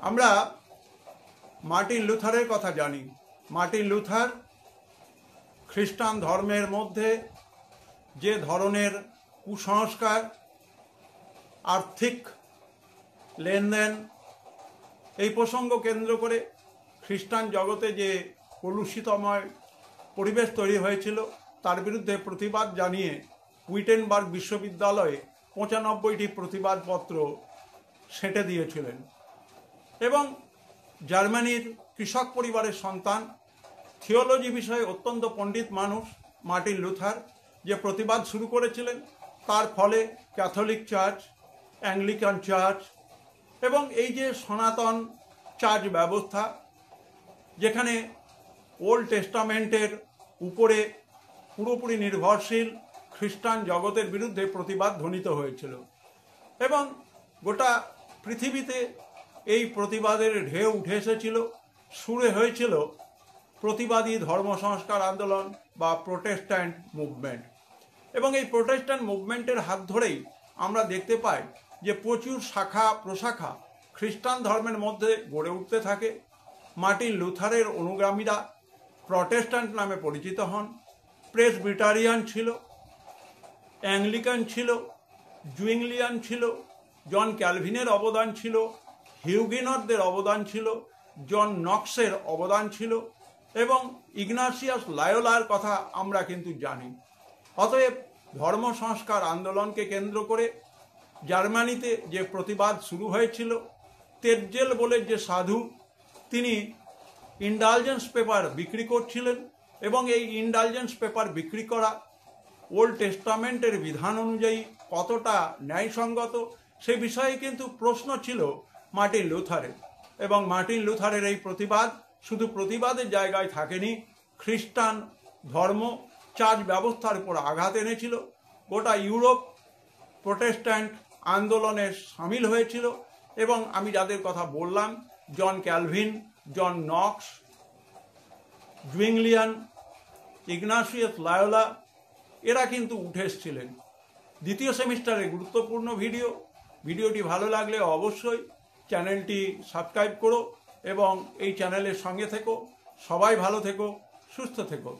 আমরা মার্টিন লুথারের কথা জানি। মার্টিন লুথার খ্রিস্টান ধর্মের মধ্যে যে ধরনের কুসংস্কার, আর্থিক লেনদেন, এই প্রসঙ্গ কেন্দ্র করে খ্রিস্টান জগতে যে কলুষিতময় পরিবেশ তৈরি হয়েছিল তার বিরুদ্ধে প্রতিবাদ জানিয়ে উইটেনবার্গ বিশ্ববিদ্যালয়ে ৯৫টি প্রতিবাদপত্র সেঁটে দিয়েছিলেন। এবং জার্মানির কৃষক পরিবারের সন্তান, থিওলজি বিষয়ে অত্যন্ত পণ্ডিত মানুষ মার্টিন লুথার যে প্রতিবাদ শুরু করেছিলেন, তার ফলে ক্যাথলিক চার্চ, অ্যাংলিকান চার্চ এবং এই যে সনাতন চার্চ ব্যবস্থা, যেখানে ওল্ড টেস্টামেন্টের উপরে পুরোপুরি নির্ভরশীল খ্রিস্টান জগতের বিরুদ্ধে প্রতিবাদ ধ্বনিত হয়েছিল। এবং গোটা পৃথিবীতে এই প্রতিবাদের ঢেউ উঠে এসেছিল, শুরু হয়েছিল প্রতিবাদী ধর্ম সংস্কার আন্দোলন বা প্রোটেস্ট্যান্ট মুভমেন্ট। এবং এই প্রোটেস্ট্যান্ট মুভমেন্টের হাত ধরেই আমরা দেখতে পাই যে প্রচুর শাখা প্রশাখা খ্রিস্টান ধর্মের মধ্যে গড়ে উঠতে থাকে। মার্টিন লুথারের অনুগামীরা প্রটেস্ট্যান্ট নামে পরিচিত হন। প্রেসবিটারিয়ান ছিল, অ্যাংলিকান ছিল, জুইংলিয়ান ছিল, জন ক্যালভিনের অবদান ছিল, হিউগেনটদের অবদান ছিল, জন নক্সের অবদান ছিল এবং ইগনাসিয়াস লায়োলার কথা আমরা কিন্তু জানি। অতএব ধর্ম সংস্কার আন্দোলনকে কেন্দ্র করে জার্মানিতে যে প্রতিবাদ শুরু হয়েছিল, তের্জেল বলে যে সাধু, তিনি ইন্ডালজেন্স পেপার বিক্রি করছিলেন এবং এই ইন্ডালজেন্স পেপার বিক্রি করা ওল্ড টেস্টামেন্টের বিধান অনুযায়ী কতটা ন্যায়সঙ্গত সে বিষয়ে কিন্তু প্রশ্ন ছিল মার্টিন লুথারের। এবং মার্টিন লুথারের এই প্রতিবাদ শুধু প্রতিবাদের জায়গায় থাকেনি, খ্রিস্টান ধর্ম চার্চ ব্যবস্থার উপর আঘাত এনেছিল। গোটা ইউরোপ প্রোটেস্ট্যান্ট আন্দোলনে সামিল হয়েছিল এবং আমি যাদের কথা বললাম, জন ক্যালভিন, জন নক্স, জুইংলিয়ান, ইগনাসিয়াস লায়োলা, এরা কিন্তু উঠে এসেছিলেন। দ্বিতীয় সেমিস্টারে গুরুত্বপূর্ণ ভিডিওটি ভালো লাগলে অবশ্যই চ্যানেলটি সাবস্ক্রাইব করো এবং এই চ্যানেলের সঙ্গে থেকো। সবাই ভালো থেকো, সুস্থ থেকো।